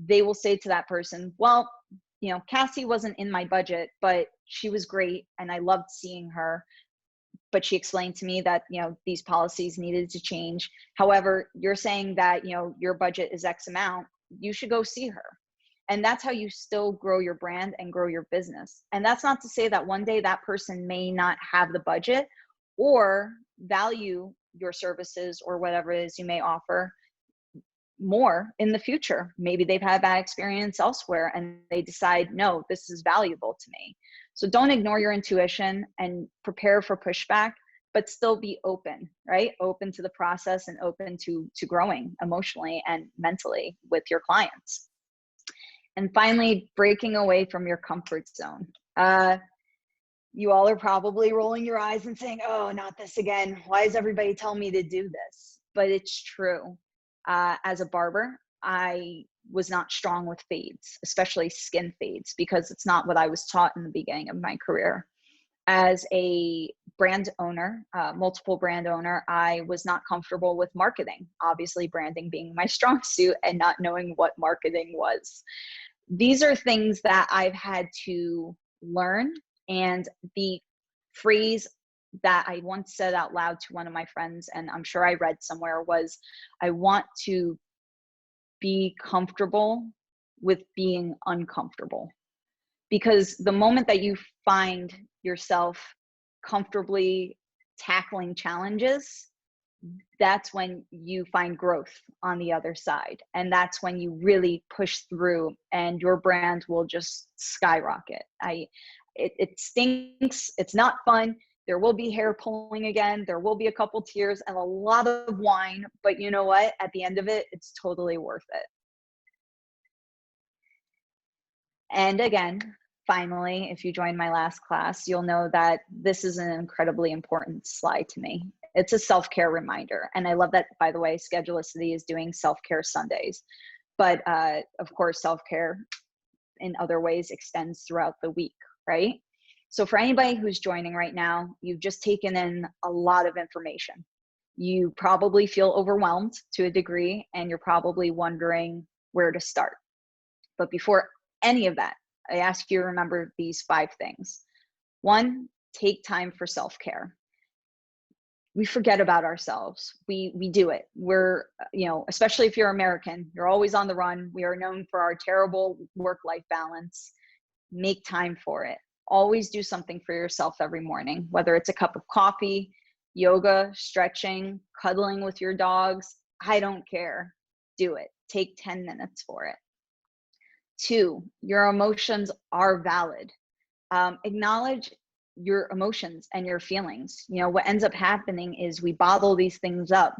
they will say to that person, well, you know, Cassie wasn't in my budget, but she was great and I loved seeing her. But she explained to me that, you know, these policies needed to change. However, you're saying that, you know, your budget is X amount, you should go see her. And that's how you still grow your brand and grow your business. And that's not to say that one day that person may not have the budget or value your services or whatever it is you may offer more in the future. Maybe they've had that experience elsewhere and they decide, no, this is valuable to me. So don't ignore your intuition and prepare for pushback, but still be open, right? Open to the process and open to growing emotionally and mentally with your clients. And finally, breaking away from your comfort zone. You all are probably rolling your eyes and saying, oh, not this again. Why is everybody telling me to do this? But it's true. As a barber, I was not strong with fades, especially skin fades, because it's not what I was taught in the beginning of my career. As a brand owner, multiple brand owner, I was not comfortable with marketing, obviously branding being my strong suit and not knowing what marketing was. These are things that I've had to learn. And the phrase that I once said out loud to one of my friends, and I'm sure I read somewhere, was, I want to be comfortable with being uncomfortable. Because the moment that you find yourself comfortably tackling challenges, that's when you find growth on the other side. And that's when you really push through and your brand will just skyrocket. It stinks. It's not fun. There will be hair pulling again. There will be a couple tears and a lot of wine, but you know what? At the end of it, it's totally worth it. And again, finally, if you joined my last class, you'll know that this is an incredibly important slide to me. It's a self-care reminder. And I love that, by the way, Schedulicity is doing self-care Sundays. But of course, self-care in other ways extends throughout the week, right? So for anybody who's joining right now, you've just taken in a lot of information. You probably feel overwhelmed to a degree, and you're probably wondering where to start. But before any of that, I ask you to remember these 5 things. 1, take time for self-care. We forget about ourselves. We do it. We're, you know, especially if you're American, you're always on the run. We are known for our terrible work-life balance. Make time for it. Always do something for yourself every morning, whether it's a cup of coffee, yoga, stretching, cuddling with your dogs. I don't care. Do it. Take 10 minutes for it. 2, your emotions are valid. Acknowledge your emotions and your feelings. You know, what ends up happening is we bottle these things up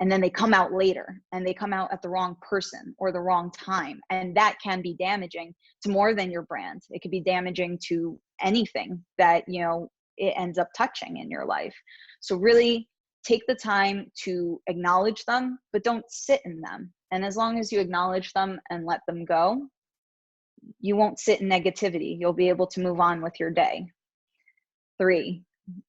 and then they come out later, and they come out at the wrong person or the wrong time. And that can be damaging to more than your brand. It could be damaging to anything that, you know, it ends up touching in your life. So really take the time to acknowledge them, but don't sit in them. And as long as you acknowledge them and let them go, you won't sit in negativity. You'll be able to move on with your day. 3,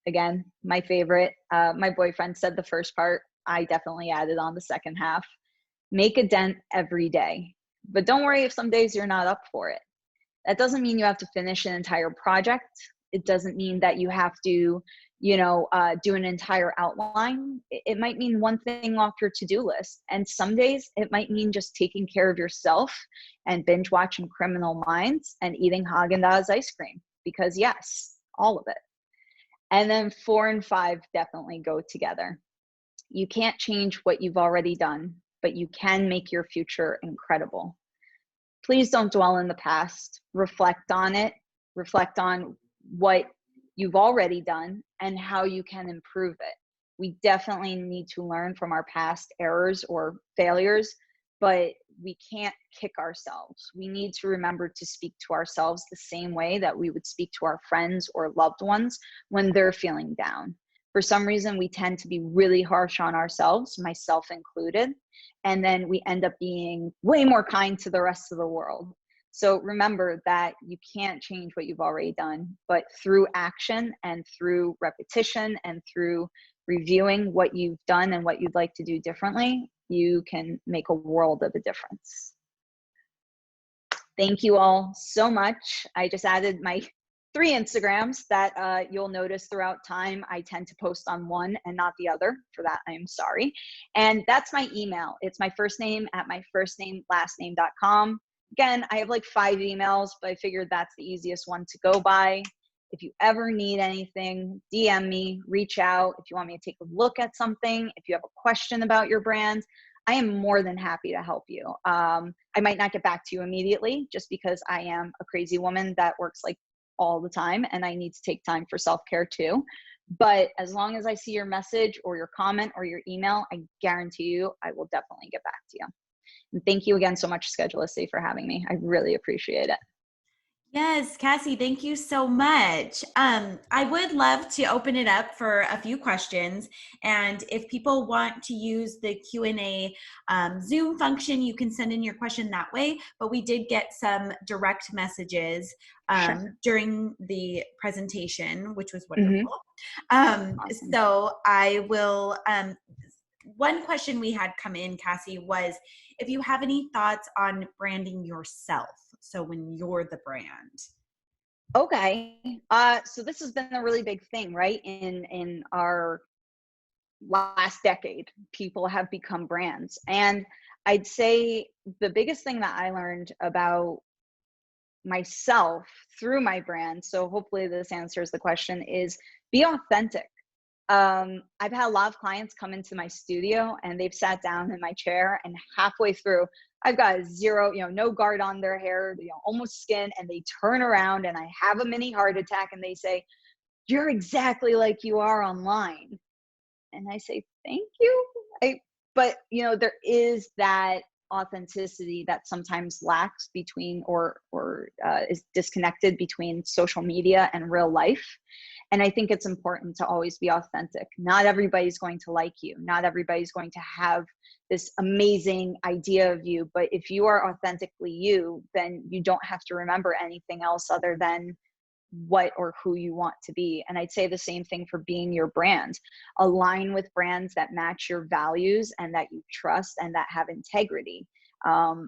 again, my favorite. My boyfriend said the first part. I definitely added on the second half. Make a dent every day. But don't worry if some days you're not up for it. That doesn't mean you have to finish an entire project. It doesn't mean that you have to, you know, do an entire outline. It might mean one thing off your to-do list. And some days it might mean just taking care of yourself and binge watching Criminal Minds and eating Haagen-Dazs ice cream. Because yes, all of it. And then 4 and 5 definitely go together. You can't change what you've already done, but you can make your future incredible. Please don't dwell in the past. Reflect on it. Reflect on what you've already done and how you can improve it. We definitely need to learn from our past errors or failures, but we can't kick ourselves. We need to remember to speak to ourselves the same way that we would speak to our friends or loved ones when they're feeling down. For some reason, we tend to be really harsh on ourselves, myself included, and then we end up being way more kind to the rest of the world. So remember that you can't change what you've already done, but through action and through repetition and through reviewing what you've done and what you'd like to do differently, you can make a world of a difference. Thank you all so much. I just added my 3 Instagrams that you'll notice throughout time. I tend to post on one and not the other. For that, I'm sorry. And that's my email. It's my first name at my first name, last name.com. Again, I have like 5 emails, but I figured that's the easiest one to go by. If you ever need anything, DM me, reach out. If you want me to take a look at something, if you have a question about your brand, I am more than happy to help you. I might not get back to you immediately just because I am a crazy woman that works like all the time and I need to take time for self-care too. But as long as I see your message or your comment or your email, I guarantee you I will definitely get back to you. And thank you again so much, Schedulicity, for having me. I really appreciate it. Yes, Cassie, thank you so much. I would love to open it up for a few questions. And if people want to use the Q&A Zoom function, you can send in your question that way. But we did get some direct messages during the presentation, which was wonderful. Awesome. So I will, one question we had come in, Cassie, was if you have any thoughts on branding yourself. So when you're the brand. Okay. So this has been a really big thing, right? In our last decade, people have become brands. And I'd say the biggest thing that I learned about myself through my brand, so hopefully this answers the question, is be authentic. I've had a lot of clients come into my studio and they've sat down in my chair and halfway through, I've got zero, no guard on their hair, almost skin, and they turn around and I have a mini heart attack and they say, "You're exactly like you are online." And I say, "Thank you." But there is that authenticity that sometimes lacks between or is disconnected between social media and real life. And I think it's important to always be authentic. Not everybody's going to like you. Not everybody's going to have this amazing idea of you. But if you are authentically you, then you don't have to remember anything else other than what or who you want to be. And I'd say the same thing for being your brand. Align with brands that match your values and that you trust and that have integrity. Schedulicity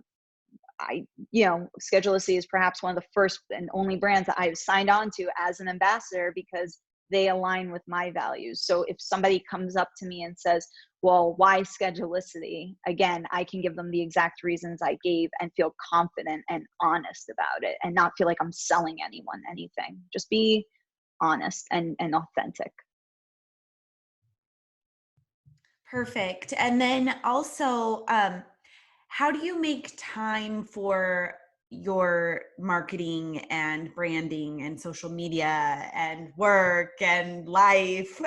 is perhaps one of the first and only brands that I've signed on to as an ambassador because they align with my values. So if somebody comes up to me and says, "Well, why Schedulicity?" Again, I can give them the exact reasons I gave and feel confident and honest about it and not feel like I'm selling anyone anything. Just be honest and authentic. Perfect. And then also, how do you make time for your marketing and branding and social media and work and life?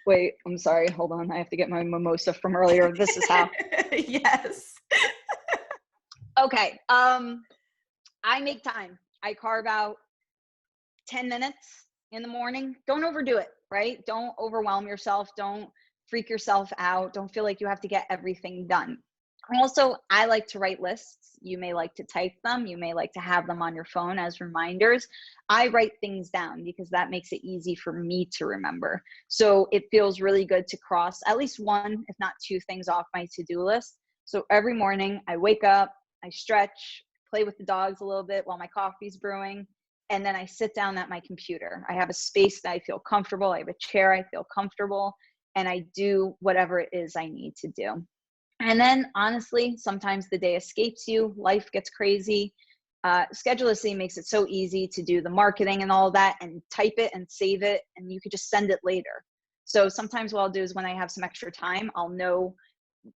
Wait, I'm sorry. Hold on. I have to get my mimosa from earlier. This is how. Yes. Okay. I make time. I carve out 10 minutes in the morning. Don't overdo it, right? Don't overwhelm yourself. Don't freak yourself out. Don't feel like you have to get everything done. Also, I like to write lists. You may like to type them. You may like to have them on your phone as reminders. I write things down because that makes it easy for me to remember. So it feels really good to cross at least one, if not two things off my to-do list. So every morning I wake up, I stretch, play with the dogs a little bit while my coffee's brewing, and then I sit down at my computer. I have a space that I feel comfortable. I have a chair I feel comfortable, and I do whatever it is I need to do. And then honestly, sometimes the day escapes you, life gets crazy. Schedulicity makes it so easy to do the marketing and all that and type it and save it, and you could just send it later. So sometimes what I'll do is when I have some extra time, I'll know,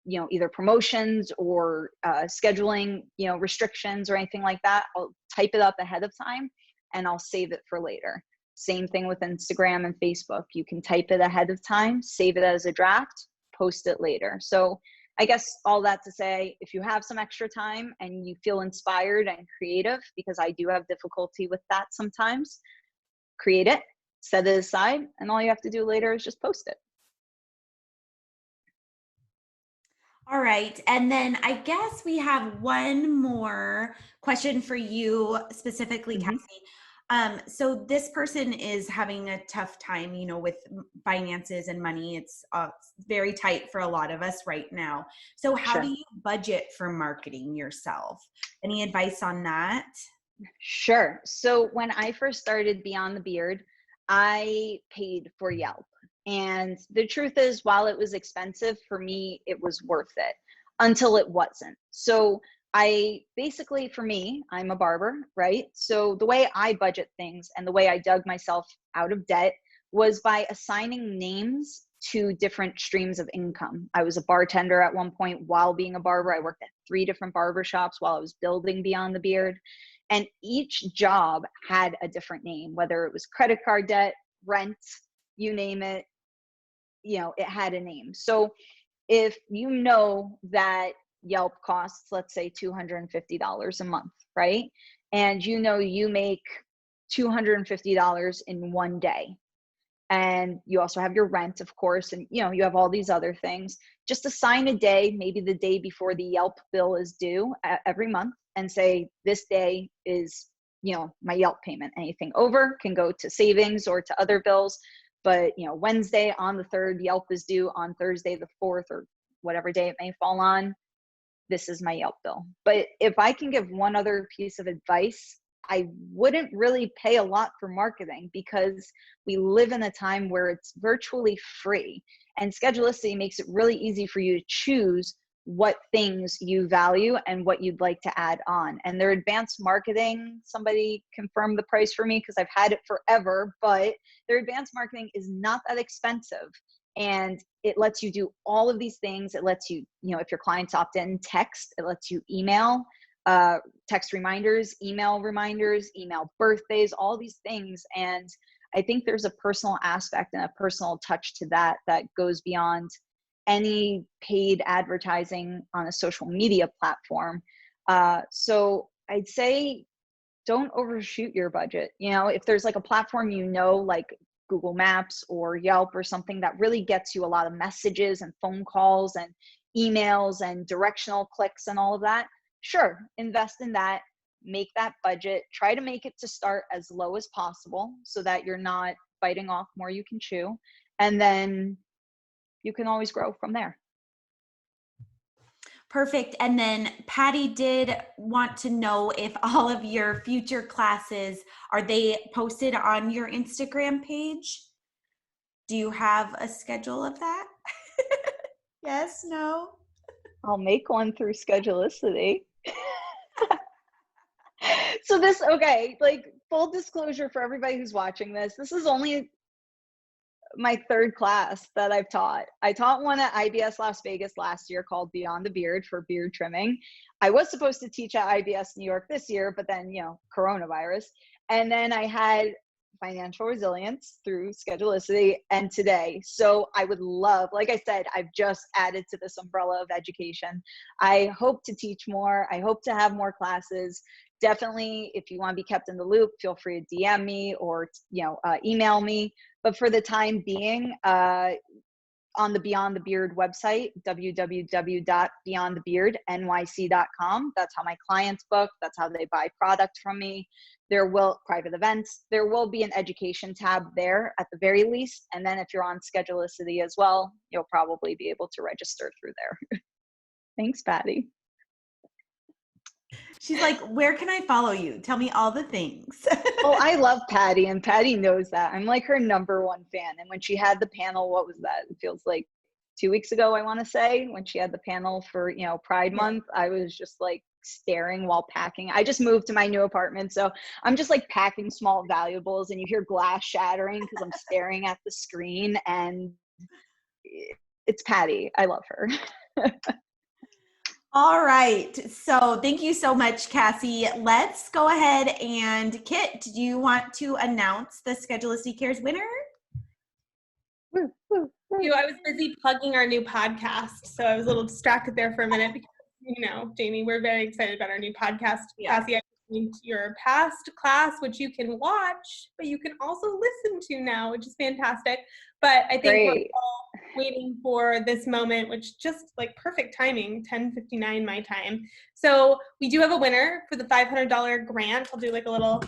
either promotions or scheduling, restrictions or anything like that. I'll type it up ahead of time and I'll save it for later. Same thing with Instagram and Facebook. You can type it ahead of time, save it as a draft, post it later. So I guess all that to say, if you have some extra time and you feel inspired and creative, because I do have difficulty with that sometimes, create it, set it aside, and all you have to do later is just post it. All right. And then I guess we have one more question for you specifically, Mm-hmm. Cassie. So this person is having a tough time, with finances and money. It's very tight for a lot of us right now. So how Sure. do you budget for marketing yourself? Any advice on that? Sure. So when I first started Beyond the Beard, I paid for Yelp. And the truth is, while it was expensive, for me, it was worth it until it wasn't. So for me, I'm a barber, right? So the way I budget things and the way I dug myself out of debt was by assigning names to different streams of income. I was a bartender at one point while being a barber. I worked at 3 different barbershops while I was building Beyond the Beard. And each job had a different name, whether it was credit card debt, rent, you name it, it had a name. So if you know that Yelp costs, let's say $250 a month, right? And you make $250 in one day. And you also have your rent, of course, and you have all these other things. Just assign a day, maybe the day before the Yelp bill is due every month, and say this day is my Yelp payment. Anything over can go to savings or to other bills, but Wednesday on the 3rd, Yelp is due. On Thursday the 4th, or whatever day it may fall on, this is my Yelp bill. But if I can give one other piece of advice, I wouldn't really pay a lot for marketing, because we live in a time where it's virtually free, and Schedulicity makes it really easy for you to choose what things you value and what you'd like to add on. And their advanced marketing, somebody confirmed the price for me because I've had it forever, but their advanced marketing is not that expensive. And it lets you do all of these things. It lets you, if your clients opt in, text. It lets you email, text reminders, email birthdays, all these things. And I think there's a personal aspect and a personal touch to that goes beyond any paid advertising on a social media platform. So I'd say don't overshoot your budget. If there's like a platform, like Google Maps or Yelp or something that really gets you a lot of messages and phone calls and emails and directional clicks and all of that, sure, invest in that, make that budget, try to make it to start as low as possible so that you're not biting off more you can chew. And then you can always grow from there. Perfect. And then Patty did want to know if all of your future classes, are they posted on your Instagram page? Do you have a schedule of that? Yes, no? I'll make one through Schedulicity. So like full disclosure for everybody who's watching this is only my third class that I've taught. I taught one at IBS Las Vegas last year called Beyond the Beard for beard trimming. I was supposed to teach at IBS New York this year, but then, coronavirus. And then I had financial resilience through Schedulicity and today. So I would love, like I said, I've just added to this umbrella of education. I hope to teach more. I hope to have more classes. Definitely, if you want to be kept in the loop, feel free to DM me or, email me. But for the time being, on the Beyond the Beard website, www.beyondthebeardnyc.com. That's how my clients book. That's how they buy product from me. Private events. There will be an education tab there at the very least. And then if you're on Schedulicity as well, you'll probably be able to register through there. Thanks, Patty. She's like, where can I follow you? Tell me all the things. Well, I love Patty, and Patty knows that. I'm like her number one fan. And when she had the panel, what was that? It feels like 2 weeks ago, I want to say, when she had the panel for, Pride Month, I was just like staring while packing. I just moved to my new apartment. So I'm just like packing small valuables and you hear glass shattering because I'm staring at the screen, and it's Patty. I love her. All right. So thank you so much, Cassie. Let's go ahead and Kit, do you want to announce the Schedulicity Cares winner? I was busy plugging our new podcast, so I was a little distracted there for a minute because, Jamie, we're very excited about our new podcast. Yeah. Cassie, I listened to your past class, which you can watch, but you can also listen to now, which is fantastic. But I think we're all waiting for this moment, which just like perfect timing, 10:59 my time. So we do have a winner for the $500 grant. I'll do like a little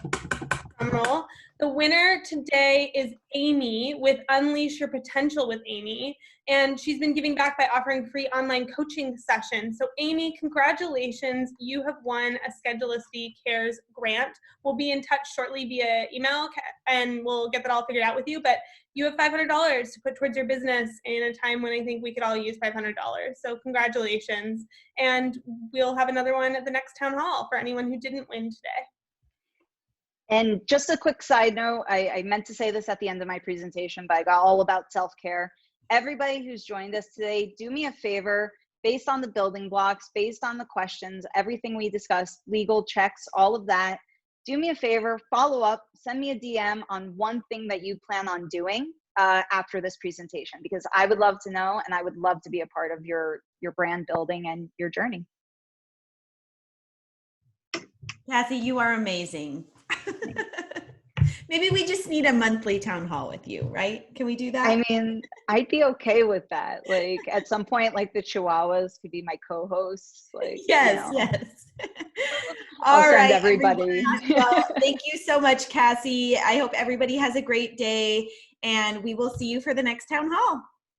drum roll. The winner today is Amy with Unleash Your Potential with Amy. And she's been giving back by offering free online coaching sessions. So Amy, congratulations. You have won a Schedulicity Cares grant. We'll be in touch shortly via email and we'll get that all figured out with you. But you have $500 to put towards your business in a time when I think we could all use $500. So congratulations. And we'll have another one at the next town hall for anyone who didn't win today. And just a quick side note, I meant to say this at the end of my presentation, but I got all about self-care. Everybody who's joined us today, do me a favor, based on the building blocks, based on the questions, everything we discussed, legal checks, all of that, do me a favor, follow up, send me a DM on one thing that you plan on doing after this presentation, because I would love to know and I would love to be a part of your brand building and your journey. Cassie, you are amazing. Maybe we just need a monthly town hall with you, right? Can we do that? I mean, I'd be okay with that. Like at some point, like the Chihuahuas could be my co-hosts. Like, yes. I'll send everybody. Well, thank you so much, Cassie. I hope everybody has a great day, and we will see you for the next town hall.